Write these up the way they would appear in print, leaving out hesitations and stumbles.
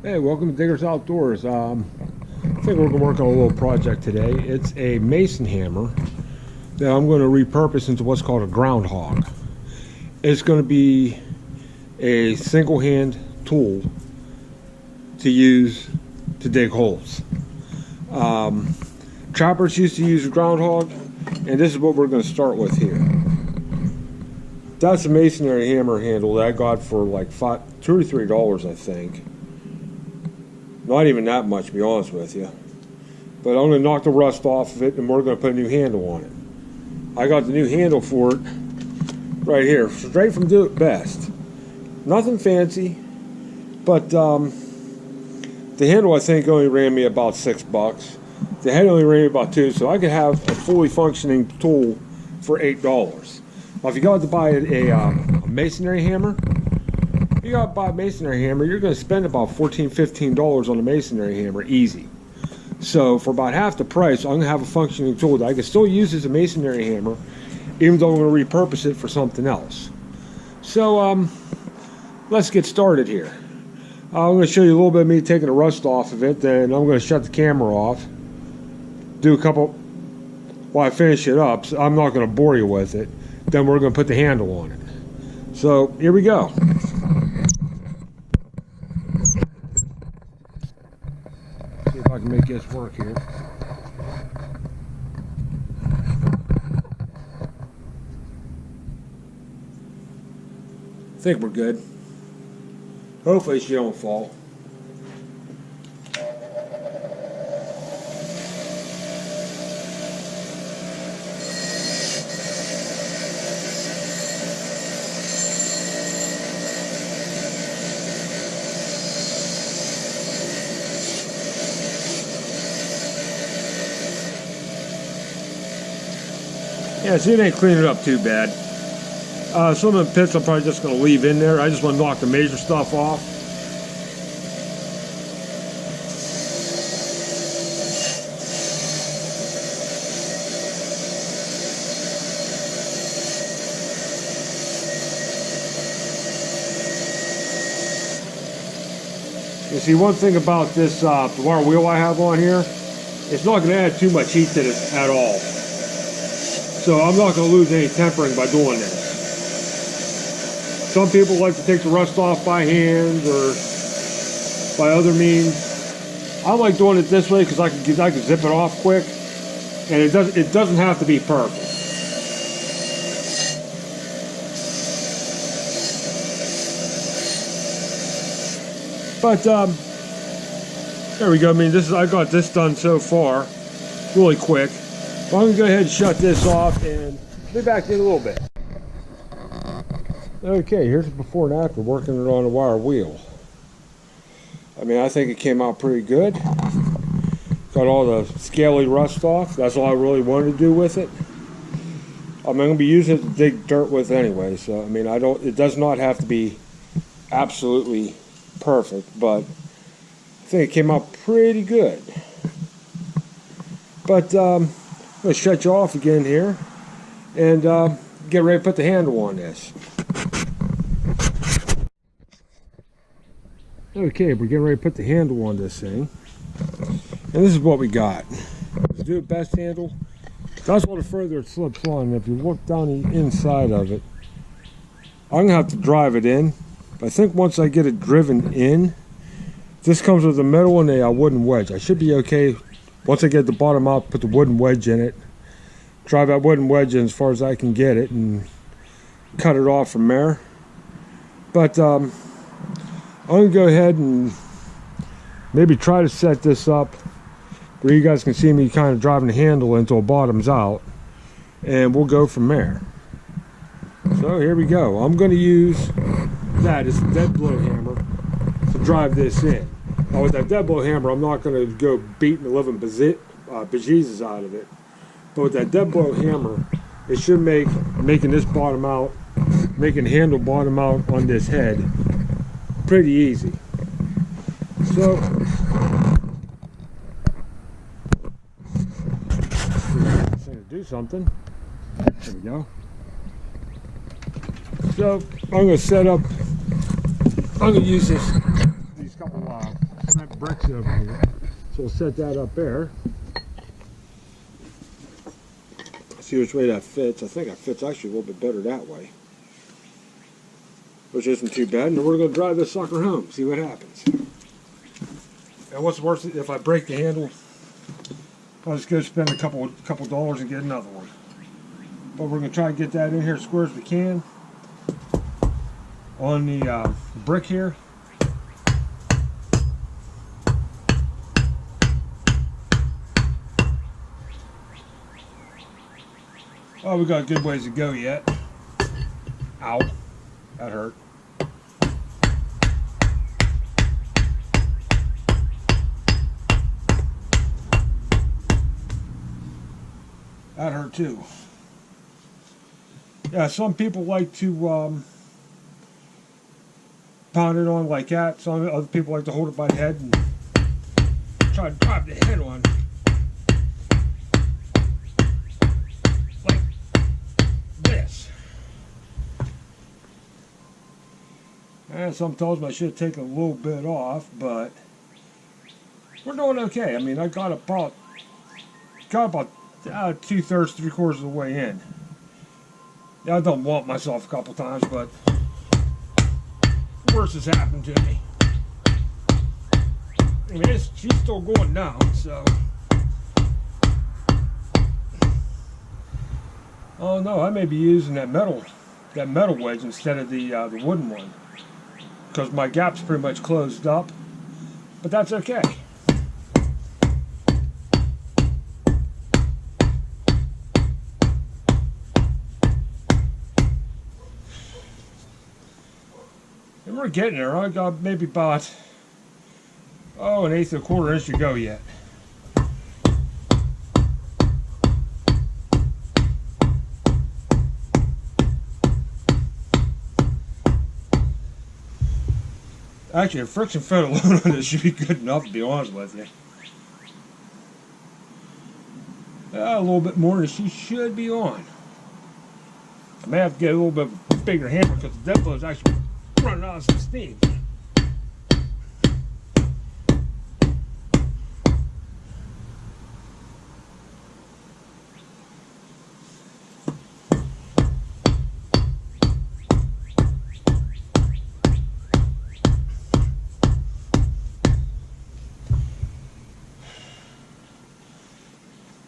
Hey, welcome to Diggers Outdoors. I think we're going to work on a little project today. It's a mason hammer that I'm going to repurpose into what's called a groundhog. It's going to be a single hand tool to use to dig holes. Choppers used to use a groundhog, and this is what we're going to start with here. That's a masonry hammer handle that I got for like $2 or $3, I think. Not even that much, to be honest with you. But I'm going to knock the rust off of it, and we're going to put a new handle on it. I got the new handle for it right here, straight from Do It Best. Nothing fancy, but the handle I think only ran me about $6. The head only ran me about $2, so I could have a fully functioning tool for $8. Now, if you got to buy a masonry hammer, you got to buy a masonry hammer, you're going to spend about $14, $15 on a masonry hammer, easy. So for about half the price, I'm going to have a functioning tool that I can still use as a masonry hammer, even though I'm going to repurpose it for something else. So let's get started here. I'm going to show you a little bit of me taking the rust off of it, then I'm going to shut the camera off, do a couple while I finish it up. So I'm not going to bore you with it. Then we're going to put the handle on it. So here we go. See if I can make this work here. I think we're good. Hopefully she don't fall. Yeah, so it ain't cleaning up too bad. Some of the pits I'm probably just going to leave in there. I just want to knock the major stuff off. You see, one thing about this the wire wheel I have on here, it's not going to add too much heat to this at all. So I'm not going to lose any tempering by doing this. Some people like to take the rust off by hand or by other means. I like doing it this way because I can zip it off quick, and it doesn't have to be perfect. But there we go. I mean, I got this done so far, really quick. So I'm going to go ahead and shut this off and be back in a little bit. Okay, here's the before and after working it on a wire wheel. I mean, I think it came out pretty good. Got all the scaly rust off. That's all I really wanted to do with it. I'm going to be using it to dig dirt with anyway, so I mean, it does not have to be absolutely perfect, but I think it came out pretty good. But I'm going to shut you off again here and get ready to put the handle on this. Okay, we're getting ready to put the handle on this thing. And this is what we got. The Do It Best handle. That's a little further it slips on. If you look down the inside of it, I'm going to have to drive it in. But I think once I get it driven in, this comes with a metal and a wooden wedge. I should be okay. Once I get the bottom out, put the wooden wedge in it. Drive that wooden wedge in as far as I can get it and cut it off from there. But I'm going to go ahead and maybe try to set this up where you guys can see me kind of driving the handle until it bottoms out, and we'll go from there. So here we go. I'm going to use that as a dead blow hammer to drive this in. Now with that dead blow hammer, I'm not going to go beating the living bejesus out of it. But with that dead blow hammer, it should making this bottom out, making the handle bottom out on this head pretty easy. So to do something. There we go. So I'm going to set up. I'm going to use these couple cement bricks over here. So we'll set that up there. See which way that fits. I think that fits actually a little bit better that way, which isn't too bad. And we're going to drive this sucker home, see what happens. And what's worse, if I break the handle, I'll just go spend a couple dollars and get another one. But we're going to try and get that in here as square as we can on the brick here. Oh, we got a good ways to go yet. Ow, that hurt. That hurt too. Yeah, some people like to pound it on like that. Some other people like to hold it by the head and try to drive the head on. Like this. And some tells me I should have taken a little bit off, but we're doing okay. I mean, I got about 2/3, 3/4 of the way in. Yeah, I done whomp myself a couple times, but worse has happened to me. I mean, she's still going down, so. Oh no, I may be using that metal wedge instead of the wooden one, because my gap's pretty much closed up. But that's okay. And we're getting there. I got maybe about, an 1/8 to 1/4 inch to go yet. Actually, a friction fit alone on this should be good enough, to be honest with you. A little bit more than she should be on. I may have to get a little bit bigger hammer because the dead blow is actually running out of some steam.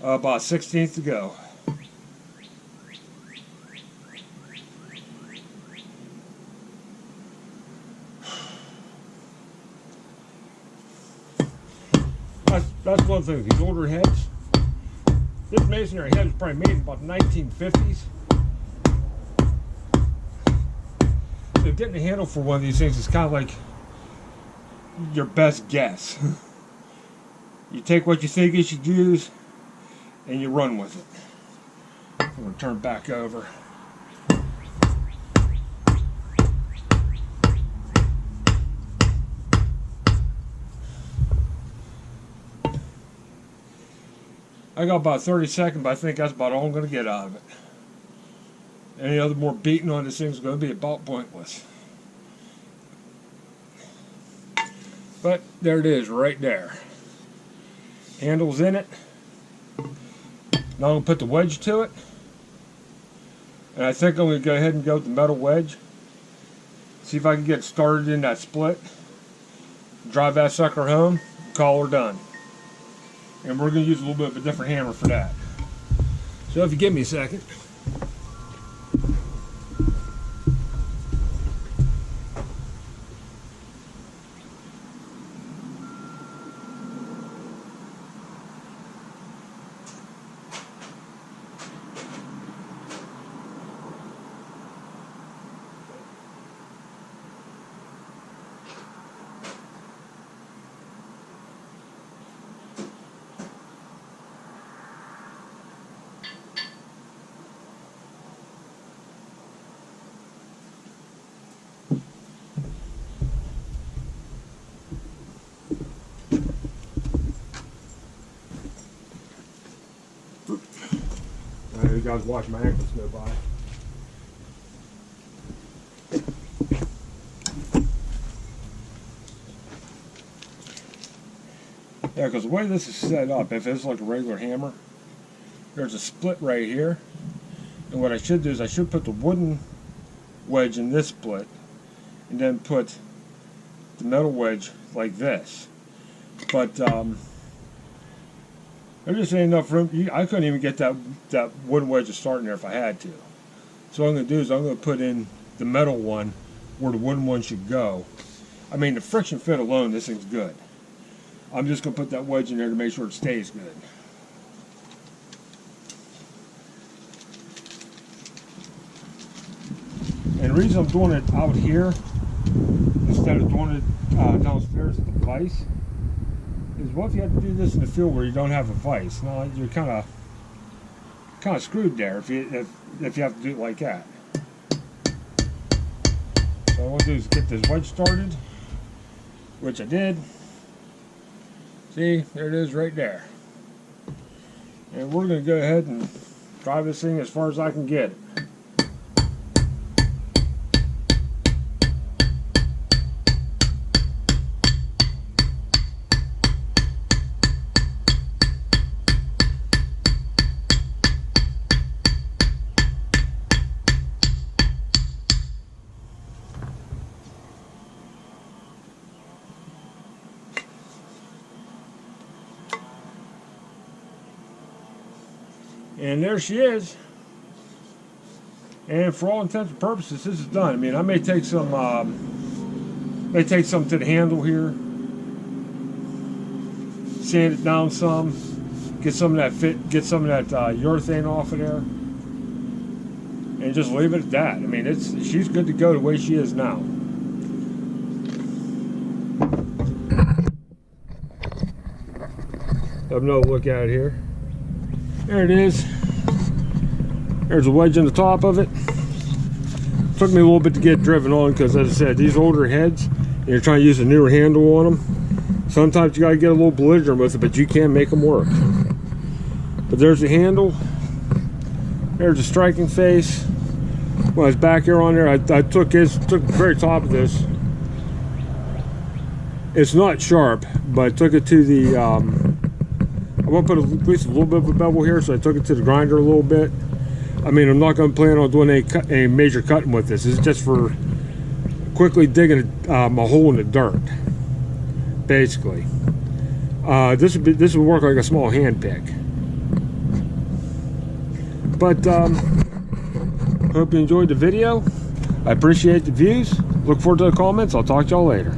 About 1/16 to go. That's one thing, these older heads. This masonry head was probably made in about the 1950s. So getting a handle for one of these things is kind of like your best guess. You take what you think you should use and you run with it. I'm going to turn back over. I got about 30 seconds, but I think that's about all I'm going to get out of it. Any other more beating on this thing is going to be about pointless. But there it is, right there. Handle's in it. Now I'm going to put the wedge to it. And I think I'm going to go ahead and go with the metal wedge. See if I can get started in that split. Drive that sucker home. Call her done. And we're going to use a little bit of a different hammer for that. So if you give me a second. You guys watch my ankles go by. Yeah, because the way this is set up, if it's like a regular hammer, there's a split right here. And what I should do is I should put the wooden wedge in this split and then put the metal wedge like this. But there just ain't enough room. I couldn't even get that wooden wedge to start in there if I had to. So what I'm going to do is I'm going to put in the metal one where the wooden one should go. I mean, the friction fit alone, this thing's good. I'm just going to put that wedge in there to make sure it stays good. And the reason I'm doing it out here instead of doing it downstairs at the vise is what if you have to do this in the field where you don't have a vise? Now you're kind of screwed there if you have to do it like that. So what I want to do is get this wedge started, which I did. See, there it is right there. And we're going to go ahead and drive this thing as far as I can get it. And there she is. And for all intents and purposes, this is done. I mean, I may take some to the handle here, sand it down some, get some of that urethane off of there, and just leave it at that. I mean, she's good to go the way she is now. Have another look at it here. There it is. There's a wedge in the top of it. Took me a little bit to get driven on because, as I said, these older heads, and you're trying to use a newer handle on them, sometimes you got to get a little belligerent with it, but you can make them work. But there's the handle. There's the striking face. When I was back here on there, I took the very top of this. It's not sharp, but I took it to the I want to put at least a little bit of a bevel here, so I took it to the grinder a little bit. I mean, I'm not going to plan on doing a major cutting with this. This is just for quickly digging a hole in the dirt, basically. This would work like a small hand pick. But hope you enjoyed the video. I appreciate the views. Look forward to the comments. I'll talk to y'all later.